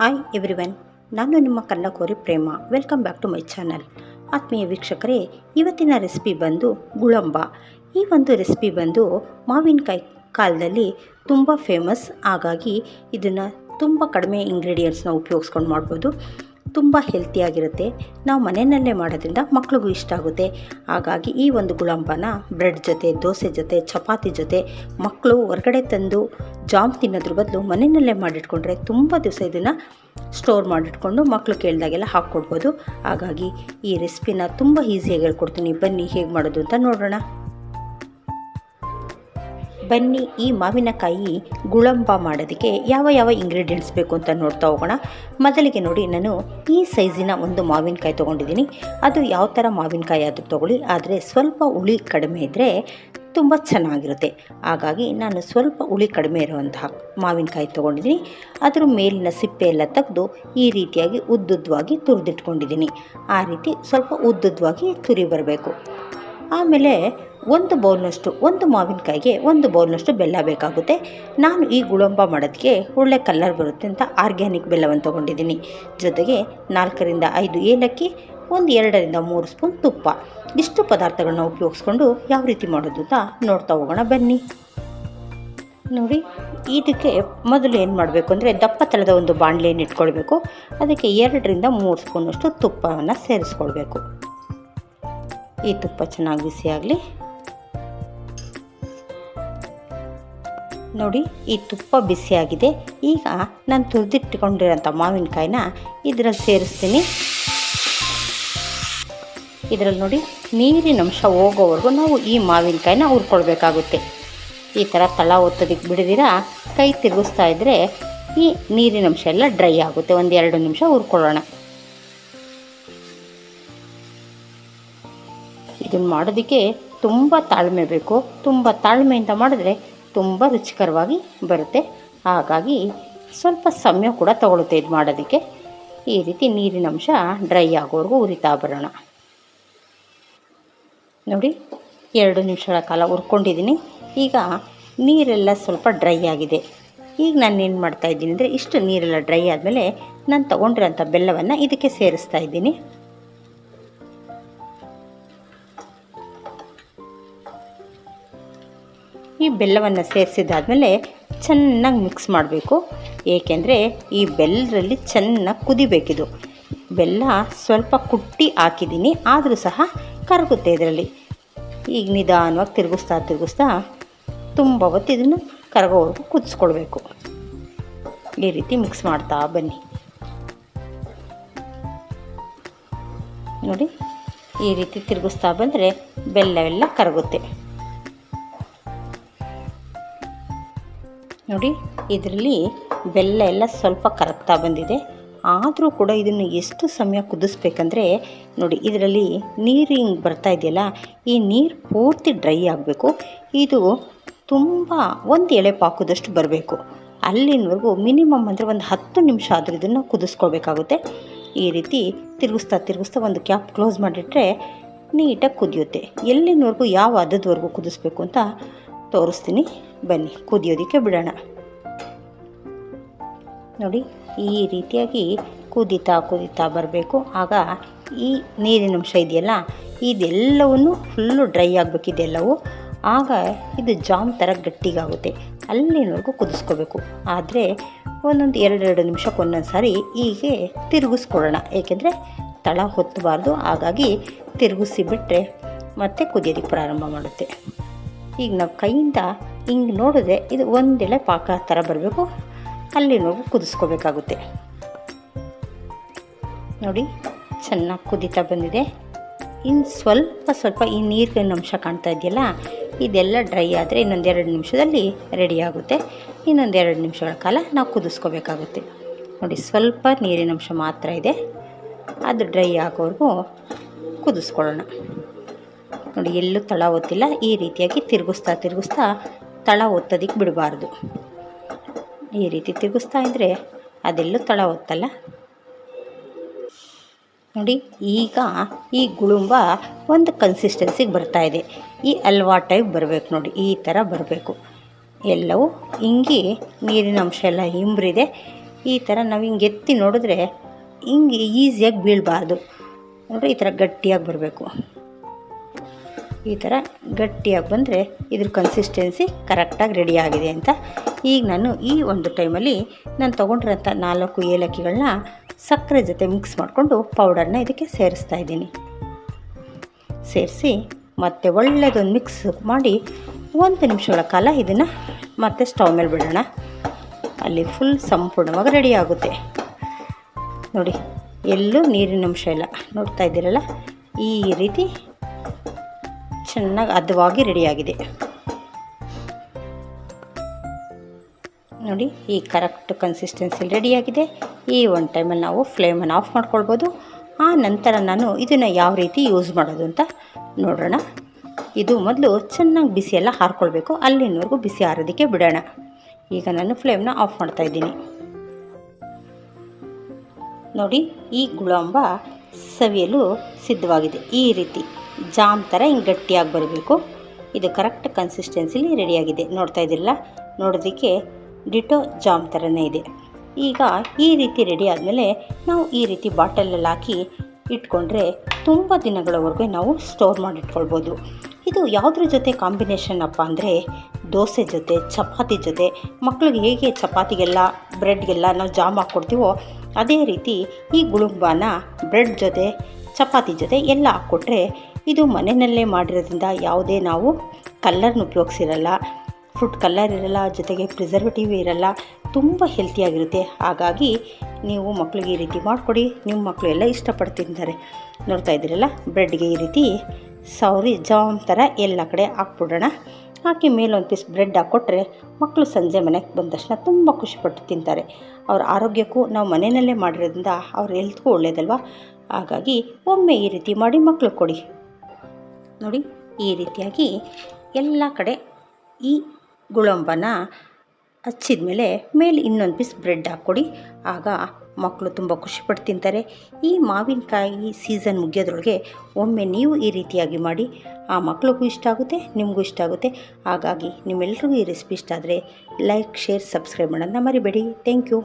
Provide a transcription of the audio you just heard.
Hi everyone, ನಾನು ನಿಮ್ಮ ಕನ್ನಡಕೋರಿ Prema. Welcome back to my channel. ಆತ್ಮೀಯ ವೀಕ್ಷಕರೇ, ಇವತ್ತಿನ ರೆಸಿಪಿ ಬಂದು ಗುಳಂಬ. ಈ ಒಂದು ರೆಸಿಪಿ ಬಂದು ಮಾವಿನಕಾಯಿ ಕಾಲದಲ್ಲಿ ತುಂಬ ಫೇಮಸ್. ಹಾಗಾಗಿ ಇದನ್ನು ತುಂಬ ಕಡಿಮೆ ಇಂಗ್ರೀಡಿಯೆಂಟ್ಸ್ನ ಉಪಯೋಗಿಸ್ಕೊಂಡು ಮಾಡ್ಬೋದು. ತುಂಬ ಹೆಲ್ತಿಯಾಗಿರುತ್ತೆ. ನಾವು ಮನೆಯಲ್ಲೇ ಮಾಡೋದ್ರಿಂದ ಮಕ್ಳಿಗೂ ಇಷ್ಟ ಆಗುತ್ತೆ. ಹಾಗಾಗಿ ಈ ಒಂದು ಗುಳಂಬನ ಬ್ರೆಡ್ ಜೊತೆ, ದೋಸೆ ಜೊತೆ, ಚಪಾತಿ ಜೊತೆ ಮಕ್ಕಳು ಹೊರಗಡೆ ತಂದು ಜಾಮ್ ತಿನ್ನೋದ್ರ ಬದಲು ಮನೆಯಲ್ಲೇ ಮಾಡಿಟ್ಕೊಂಡ್ರೆ ತುಂಬ ದಿವಸ ಇದನ್ನು ಸ್ಟೋರ್ ಮಾಡಿಟ್ಕೊಂಡು ಮಕ್ಕಳು ಕೇಳಿದಾಗೆಲ್ಲ ಹಾಕ್ಕೊಡ್ಬೋದು. ಹಾಗಾಗಿ ಈ ರೆಸಿಪಿನ ತುಂಬ ಈಸಿಯಾಗಿ ಹೇಳ್ಕೊಡ್ತೀನಿ. ಬನ್ನಿ ಹೇಗೆ ಮಾಡೋದು ಅಂತ ನೋಡೋಣ. ಬನ್ನಿ, ಈ ಮಾವಿನಕಾಯಿ ಗುಳಂಬ ಮಾಡೋದಕ್ಕೆ ಯಾವ ಯಾವ ಇಂಗ್ರೀಡಿಯೆಂಟ್ಸ್ ಬೇಕು ಅಂತ ನೋಡ್ತಾ ಹೋಗೋಣ. ಮೊದಲಿಗೆ ನೋಡಿ, ನಾನು ಈ ಸೈಜಿನ ಒಂದು ಮಾವಿನಕಾಯಿ ತೊಗೊಂಡಿದ್ದೀನಿ. ಅದು ಯಾವ ಥರ ಮಾವಿನಕಾಯಿ ಆದರೂ ತೊಗೊಳ್ಳಿ, ಆದರೆ ಸ್ವಲ್ಪ ಹುಳಿ ಕಡಿಮೆ ಇದ್ದರೆ ತುಂಬ ಚೆನ್ನಾಗಿರುತ್ತೆ. ಹಾಗಾಗಿ ನಾನು ಸ್ವಲ್ಪ ಹುಳಿ ಕಡಿಮೆ ಇರುವಂತಹ ಮಾವಿನಕಾಯಿ ತೊಗೊಂಡಿದ್ದೀನಿ. ಅದರ ಮೇಲಿನ ಸಿಪ್ಪೆ ಎಲ್ಲ ತೆಗೆದು ಈ ರೀತಿಯಾಗಿ ಉದ್ದುದ್ದವಾಗಿ ತುರಿದಿಟ್ಕೊಂಡಿದ್ದೀನಿ. ಆ ರೀತಿ ಸ್ವಲ್ಪ ಉದ್ದುದ್ದವಾಗಿ ತುರಿ ಬರಬೇಕು. ಆಮೇಲೆ ಒಂದು ಮಾವಿನಕಾಯಿಗೆ ಒಂದು ಬೌಲ್ನಷ್ಟು ಬೆಲ್ಲ ಬೇಕಾಗುತ್ತೆ. ನಾನು ಈ ಗುಳಂಬ ಮಾಡೋದಕ್ಕೆ ಒಳ್ಳೆ ಕಲರ್ ಬರುತ್ತೆ ಅಂತ ಆರ್ಗ್ಯಾನಿಕ್ ಬೆಲ್ಲವನ್ನು ತೊಗೊಂಡಿದ್ದೀನಿ. ಜೊತೆಗೆ 4 ರಿಂದ 5 ಏಲಕ್ಕಿ, 2 ರಿಂದ 3 ಸ್ಪೂನ್ ತುಪ್ಪ. ಇಷ್ಟು ಪದಾರ್ಥಗಳನ್ನ ಉಪಯೋಗಿಸ್ಕೊಂಡು ಯಾವ ರೀತಿ ಮಾಡೋದು ಅಂತ ನೋಡ್ತಾ ಹೋಗೋಣ ಬನ್ನಿ. ನೋಡಿ, ಇದಕ್ಕೆ ಮೊದಲು ಏನು ಮಾಡಬೇಕು ಅಂದರೆ, ದಪ್ಪ ತಳದ ಒಂದು ಬಾಣಲೆಯನ್ನು ಇಟ್ಕೊಳ್ಬೇಕು. ಅದಕ್ಕೆ 2 ರಿಂದ 3 ಸ್ಪೂನಷ್ಟು ತುಪ್ಪವನ್ನು ಸೇರಿಸ್ಕೊಳ್ಬೇಕು. ಈ ತುಪ್ಪ ಚೆನ್ನಾಗಿ ಬಿಸಿಯಾಗಲಿ. ನೋಡಿ, ಈ ತುಪ್ಪ ಬಿಸಿಯಾಗಿದೆ. ಈಗ ನಾನು ತುರಿದಿಟ್ಟುಕೊಂಡಿರೋಂಥ ಮಾವಿನಕಾಯಿನ ಇದರಲ್ಲಿ ಸೇರಿಸ್ತೀನಿ. ಇದರಲ್ಲಿ ನೋಡಿ, ನೀರಿನ ಅಂಶ ಹೋಗೋವರೆಗೂ ನಾವು ಈ ಮಾವಿನಕಾಯಿನ ಹುರ್ಕೊಳ್ಬೇಕಾಗುತ್ತೆ. ಈ ಥರ ತಳ ಒತ್ತೋದಕ್ಕೆ ಬಿಡದಿರ ಕೈ ತಿರುಗಿಸ್ತಾ ಇದ್ದರೆ ಈ ನೀರಿನ ಅಂಶ ಎಲ್ಲ ಡ್ರೈ ಆಗುತ್ತೆ. 1-2 ನಿಮಿಷ ಹುರ್ಕೊಳ್ಳೋಣ. ಇದನ್ನು ಮಾಡೋದಕ್ಕೆ ತುಂಬ ತಾಳ್ಮೆ ಬೇಕು. ತುಂಬ ತಾಳ್ಮೆಯಿಂದ ಮಾಡಿದ್ರೆ ತುಂಬ ರುಚಿಕರವಾಗಿ ಬರುತ್ತೆ. ಹಾಗಾಗಿ ಸ್ವಲ್ಪ ಸಮಯ ಕೂಡ ತಗೊಳುತ್ತೆ ಇದು ಮಾಡೋದಕ್ಕೆ. ಈ ರೀತಿ ನೀರಿನ ಅಂಶ ಡ್ರೈ ಆಗೋವರೆಗೂ ಹುರಿತಾ ಬರೋಣ. ನೋಡಿ, 2 ನಿಮಿಷಗಳ ಕಾಲ ಹುರ್ಕೊಂಡಿದ್ದೀನಿ. ಈಗ ನೀರೆಲ್ಲ ಸ್ವಲ್ಪ ಡ್ರೈ ಆಗಿದೆ. ಈಗ ನಾನು ಏನು ಮಾಡ್ತಾಯಿದ್ದೀನಿ ಅಂದರೆ, ಇಷ್ಟು ನೀರೆಲ್ಲ ಡ್ರೈ ಆದಮೇಲೆ ನಾನು ತೊಗೊಂಡಿರೋಂಥ ಬೆಲ್ಲವನ್ನು ಇದಕ್ಕೆ ಸೇರಿಸ್ತಾ ಇದ್ದೀನಿ. ಈ ಬೆಲ್ಲವನ್ನು ಸೇರಿಸಿದಾದ್ಮೇಲೆ ಚೆನ್ನಾಗಿ ಮಿಕ್ಸ್ ಮಾಡಬೇಕು. ಏಕೆಂದರೆ ಈ ಬೆಲ್ಲದಲ್ಲಿ ಚೆನ್ನಾಗಿ ಕುದಿಬೇಕಿದು. ಬೆಲ್ಲ ಸ್ವಲ್ಪ ಕುಟ್ಟಿ ಹಾಕಿದ್ದೀನಿ, ಆದರೂ ಸಹ ಕರಗುತ್ತೆ ಇದರಲ್ಲಿ. ಈಗ ನಿಧಾನವಾಗಿ ತಿರುಗಿಸ್ತಾ ತುಂಬ ಹೊತ್ತು ಇದನ್ನು ಕರಗೋವರೆಗೂ ಕುದಿಸ್ಕೊಳ್ಬೇಕು. ಈ ರೀತಿ ಮಿಕ್ಸ್ ಮಾಡ್ತಾ ಬನ್ನಿ. ನೋಡಿ, ಈ ರೀತಿ ತಿರುಗಿಸ್ತಾ ಬಂದರೆ ಬೆಲ್ಲವೆಲ್ಲ ಕರಗುತ್ತೆ. ನೋಡಿ, ಇದರಲ್ಲಿ ಬೆಲ್ಲ ಎಲ್ಲ ಸ್ವಲ್ಪ ಕರಗ್ತಾ ಬಂದಿದೆ. ಆದರೂ ಕೂಡ ಇದನ್ನು ಎಷ್ಟು ಸಮಯ ಕುದಿಸ್ಬೇಕಂದ್ರೆ, ನೋಡಿ ಇದರಲ್ಲಿ ನೀರು ಹಿಂಗೆ ಬರ್ತಾ ಇದೆಯಲ್ಲ, ಈ ನೀರು ಪೂರ್ತಿ ಡ್ರೈ ಆಗಬೇಕು. ಇದು ತುಂಬ 1 ಎಳೆ ಪಾಕದಷ್ಟು ಬರಬೇಕು. ಅಲ್ಲಿನವರೆಗೂ ಮಿನಿಮಮ್ ಅಂದರೆ ಒಂದು 10 ನಿಮಿಷ ಆದರೂ ಇದನ್ನು ಕುದಿಸ್ಕೊಳ್ಬೇಕಾಗುತ್ತೆ. ಈ ರೀತಿ ತಿರುಗಿಸ್ತಾ ಒಂದು ಕ್ಯಾಪ್ ಕ್ಲೋಸ್ ಮಾಡಿಟ್ರೆ ನೀಟಾಗಿ ಕುದಿಯುತ್ತೆ. ಎಲ್ಲಿನವರೆಗೂ ಯಾವ ಹದದವರೆಗೂ ಕುದಿಸ್ಬೇಕು ಅಂತ ತೋರಿಸ್ತೀನಿ. ಬನ್ನಿ, ಕುದಿಯೋದಕ್ಕೆ ಬಿಡೋಣ. ನೋಡಿ, ಈ ರೀತಿಯಾಗಿ ಕುದೀತಾ ಬರಬೇಕು. ಆಗ ಈ ನೀರಿನ ಅಂಶ ಇದೆಯಲ್ಲ, ಇದೆಲ್ಲವನ್ನು ಫುಲ್ಲು ಡ್ರೈ ಆಗಬೇಕಿದೆಲ್ಲವೂ. ಆಗ ಇದು ಜಾಮ್ ಥರ ಗಟ್ಟಿಗಾಗುತ್ತೆ. ಅಲ್ಲಿನವರೆಗೂ ಕುದಿಸ್ಕೋಬೇಕು. ಆದರೆ 1-2 ನಿಮಿಷಕ್ಕೆ ಒಂದೊಂದು ಸಾರಿ ಹೀಗೆ ತಿರುಗಿಸ್ಕೊಳ್ಳೋಣ. ಏಕೆಂದರೆ ತಳ ಹೊತ್ತಬಾರ್ದು. ಹಾಗಾಗಿ ತಿರುಗಿಸಿ ಬಿಟ್ಟರೆ ಮತ್ತೆ ಕುದಿಯೋದಕ್ಕೆ ಪ್ರಾರಂಭ ಮಾಡುತ್ತೆ. ಈಗ ನಾವು ಕೈಯಿಂದ ಹಿಂಗೆ ನೋಡಿದ್ರೆ ಇದು 1 ಎಳೆ ಪಾಕ ಥರ ಬರಬೇಕು. ಅಲ್ಲಿನವರೆಗೂ ಕುದಿಸ್ಕೋಬೇಕಾಗುತ್ತೆ. ನೋಡಿ, ಚೆನ್ನಾಗಿ ಕುದೀತಾ ಬಂದಿದೆ. ಇನ್ನು ಸ್ವಲ್ಪ ಈ ನೀರಿನ ಅಂಶ ಕಾಣ್ತಾ ಇದೆಯಲ್ಲ, ಇದೆಲ್ಲ ಡ್ರೈ ಆದರೆ ಇನ್ನೊಂದು 2 ನಿಮಿಷದಲ್ಲಿ ರೆಡಿ ಆಗುತ್ತೆ. ಇನ್ನೊಂದು 2 ನಿಮಿಷಗಳ ಕಾಲ ನಾವು ಕುದಿಸ್ಕೋಬೇಕಾಗುತ್ತೆ. ನೋಡಿ, ಸ್ವಲ್ಪ ನೀರಿನ ಅಂಶ ಮಾತ್ರ ಇದೆ. ಅದು ಡ್ರೈ ಆಗೋವರೆಗೂ ಕುದಿಸ್ಕೊಳ್ಳೋಣ. ನೋಡಿ, ಎಲ್ಲೂ ತಳ ಒತ್ತಿಲ್ಲ. ಈ ರೀತಿಯಾಗಿ ತಿರುಗಿಸ್ತಾ ತಳ ಒತ್ತೋದಕ್ಕೆ ಬಿಡಬಾರ್ದು. ಈ ರೀತಿ ತಿರುಗಿಸ್ತಾ ಇದ್ದರೆ ಅದೆಲ್ಲೂ ತಳ ಒತ್ತಲ್ಲ. ನೋಡಿ, ಈಗ ಈ ಗುಳುಂಬ ಒಂದು ಕನ್ಸಿಸ್ಟೆನ್ಸಿಗೆ ಬರ್ತಾ ಇದೆ. ಈ ಹಲ್ವಾ ಟೈಪ್ ಬರಬೇಕು. ನೋಡಿ, ಈ ಥರ ಬರಬೇಕು. ಎಲ್ಲವೂ ಹಿಂಗೆ ನೀರಿನ ಅಂಶ ಎಲ್ಲ ಇಂಬ್ರಿದೆ. ಈ ಥರ ನಾವು ಹಿಂಗೆ ಎತ್ತಿ ನೋಡಿದ್ರೆ ಹಿಂಗೆ ಈಸಿಯಾಗಿ ಬೀಳಬಾರ್ದು. ನೋಡಿರಿ ಈ ಥರ ಗಟ್ಟಿಯಾಗಿ ಬರಬೇಕು. ಈ ಥರ ಗಟ್ಟಿಯಾಗಿ ಬಂದರೆ ಇದ್ರ ಕನ್ಸಿಸ್ಟೆನ್ಸಿ ಕರೆಕ್ಟಾಗಿ ರೆಡಿ ಆಗಿದೆ ಅಂತ. ಈಗ ನಾನು ಈ ಒಂದು ಟೈಮಲ್ಲಿ ನಾನು ತೊಗೊಂಡಿರೋಂಥ 4 ಏಲಕ್ಕಿಗಳನ್ನ ಸಕ್ಕರೆ ಜೊತೆ ಮಿಕ್ಸ್ ಮಾಡಿಕೊಂಡು ಪೌಡರ್ನ ಇದಕ್ಕೆ ಸೇರಿಸ್ತಾ ಇದ್ದೀನಿ. ಸೇರಿಸಿ ಮತ್ತೆ ಒಳ್ಳೆಯದೊಂದು ಮಿಕ್ಸ್ ಮಾಡಿ 1 ನಿಮಿಷಗಳ ಕಾಲ ಇದನ್ನು ಮತ್ತೆ ಸ್ಟವ್ ಮೇಲೆ ಬಿಡೋಣ. ಅಲ್ಲಿ ಫುಲ್ ಸಂಪೂರ್ಣವಾಗಿ ರೆಡಿ ಆಗುತ್ತೆ. ನೋಡಿ, ಎಲ್ಲೂ ನೀರಿನ ಅಂಶ ಇಲ್ಲ. ನೋಡ್ತಾ ಇದ್ದೀರಲ್ಲ, ಈ ರೀತಿ ಚೆನ್ನಾಗಿ ಹದವಾಗಿ ರೆಡಿಯಾಗಿದೆ. ನೋಡಿ, ಈ ಕರೆಕ್ಟ್ ಕನ್ಸಿಸ್ಟೆನ್ಸಿಲಿ ರೆಡಿಯಾಗಿದೆ. ಈ ಒಂದು ಟೈಮಲ್ಲಿ ನಾವು ಫ್ಲೇಮನ್ನು ಆಫ್ ಮಾಡ್ಕೊಳ್ಬೋದು. ಆ ನಂತರ ನಾನು ಇದನ್ನು ಯಾವ ರೀತಿ ಯೂಸ್ ಮಾಡೋದು ಅಂತ ನೋಡೋಣ. ಇದು ಮೊದಲು ಚೆನ್ನಾಗಿ ಬಿಸಿ ಎಲ್ಲ ಹಾರ್ಕೊಳ್ಬೇಕು. ಅಲ್ಲಿನವರೆಗೂ ಬಿಸಿ ಆರೋದಕ್ಕೆ ಬಿಡೋಣ. ಈಗ ನಾನು ಫ್ಲೇಮ್ನ ಆಫ್ ಮಾಡ್ತಾಯಿದ್ದೀನಿ. ನೋಡಿ, ಈ ಗುಳಂಬ ಸವಿಯಲು ಸಿದ್ಧವಾಗಿದೆ. ಈ ರೀತಿ ಜಾಮ್ ಥರ ಹಿಂಗೆ ಗಟ್ಟಿಯಾಗಿ ಬರಬೇಕು. ಇದು ಕರೆಕ್ಟ್ ಕನ್ಸಿಸ್ಟೆನ್ಸಿಲಿ ರೆಡಿಯಾಗಿದೆ. ನೋಡ್ತಾ ಇದ್ದಿರಲ್ಲ, ನೋಡೋದಕ್ಕೆ ಡಿಟೋ ಜಾಮ್ ಥರನೇ ಇದೆ. ಈಗ ಈ ರೀತಿ ರೆಡಿ ಆದಮೇಲೆ ನಾವು ಈ ರೀತಿ ಬಾಟಲಲ್ಲಿ ಹಾಕಿ ಇಟ್ಕೊಂಡ್ರೆ ತುಂಬ ದಿನಗಳವರೆಗೂ ನಾವು ಸ್ಟೋರ್ ಮಾಡಿಟ್ಕೊಳ್ಬೋದು. ಇದು ಯಾವುದ್ರ ಜೊತೆ ಕಾಂಬಿನೇಷನ್ ಅಪ್ಪ ಅಂದರೆ ದೋಸೆ ಜೊತೆ, ಚಪಾತಿ ಜೊತೆ. ಮಕ್ಕಳಿಗೆ ಹೇಗೆ ಚಪಾತಿಗೆಲ್ಲ ಬ್ರೆಡ್ಗೆಲ್ಲ ನಾವು ಜಾಮ್ ಹಾಕ್ಕೊಡ್ತೀವೋ ಅದೇ ರೀತಿ ಈ ಗುಳುಂಬಾನ ಬ್ರೆಡ್ ಜೊತೆ, ಚಪಾತಿ ಜೊತೆ ಎಲ್ಲ ಹಾಕ್ಕೊಟ್ರೆ ಇದು ಮನೆಯಲ್ಲೇ ಮಾಡಿರೋದ್ರಿಂದ ಯಾವುದೇ ನಾವು ಕಲ್ಲರ್ನ ಉಪಯೋಗಿಸಿರಲ್ಲ, ಫುಡ್ ಕಲರ್ ಇರಲ್ಲ, ಜೊತೆಗೆ ಪ್ರಿಸರ್ವೇಟಿವ್ ಇರಲ್ಲ, ತುಂಬ ಹೆಲ್ತಿಯಾಗಿರುತ್ತೆ. ಹಾಗಾಗಿ ನೀವು ಮಕ್ಕಳಿಗೆ ಈ ರೀತಿ ಮಾಡಿಕೊಡಿ. ನಿಮ್ಮ ಮಕ್ಕಳು ಎಲ್ಲ ಇಷ್ಟಪಟ್ಟು ತಿಂತಾರೆ. ನೋಡ್ತಾ ಇದ್ದೀರಲ್ಲ, ಬ್ರೆಡ್ಗೆ ಈ ರೀತಿ ಸೌರಿ ಜಾಮ್ ಥರ ಎಲ್ಲ ಕಡೆ ಹಾಕ್ಬಿಡೋಣ. ಹಾಕಿ ಮೇಲೊಂದು ಪೀಸ್ ಬ್ರೆಡ್ ಹಾಕ್ಕೊಟ್ರೆ ಮಕ್ಕಳು ಸಂಜೆ ಮನೆಗೆ ಬಂದ ತಕ್ಷಣ ತುಂಬ ಖುಷಿಪಟ್ಟು ತಿಂತಾರೆ. ಅವ್ರ ಆರೋಗ್ಯಕ್ಕೂ ನಾವು ಮನೆಯಲ್ಲೇ ಮಾಡಿರೋದ್ರಿಂದ ಅವ್ರ ಹೆಲ್ತ್ಗೂ ಒಳ್ಳೆಯದಲ್ವ. ಹಾಗಾಗಿ ಒಮ್ಮೆ ಈ ರೀತಿ ಮಾಡಿ ಮಕ್ಕಳು ಕೊಡಿ. ನೋಡಿ, ಈ ರೀತಿಯಾಗಿ ಎಲ್ಲ ಕಡೆ ಈ ಗುಳಂಬನ ಹಚ್ಚಿದ ಮೇಲೆ ಇನ್ನೊಂದು ಪೀಸ್ ಬ್ರೆಡ್ ಹಾಕ್ಕೊಡಿ. ಆಗ ಮಕ್ಕಳು ತುಂಬ ಖುಷಿಪಟ್ಟು ತಿಂತಾರೆ. ಈ ಮಾವಿನಕಾಯಿ ಸೀಸನ್ ಮುಗಿಯೋದ್ರೊಳಗೆ ಒಮ್ಮೆ ನೀವು ಈ ರೀತಿಯಾಗಿ ಮಾಡಿ. ಆ ಮಕ್ಕಳಿಗೂ ಇಷ್ಟ ಆಗುತ್ತೆ, ನಿಮಗೂ ಇಷ್ಟ ಆಗುತ್ತೆ. ಹಾಗಾಗಿ ನಿಮ್ಮೆಲ್ರಿಗೂ ಈ ರೆಸಿಪಿ ಇಷ್ಟ ಆದರೆ ಲೈಕ್, ಶೇರ್, ಸಬ್ಸ್ಕ್ರೈಬ್ ಮಾಡೋದನ್ನ ಮರಿಬೇಡಿ. Thank you.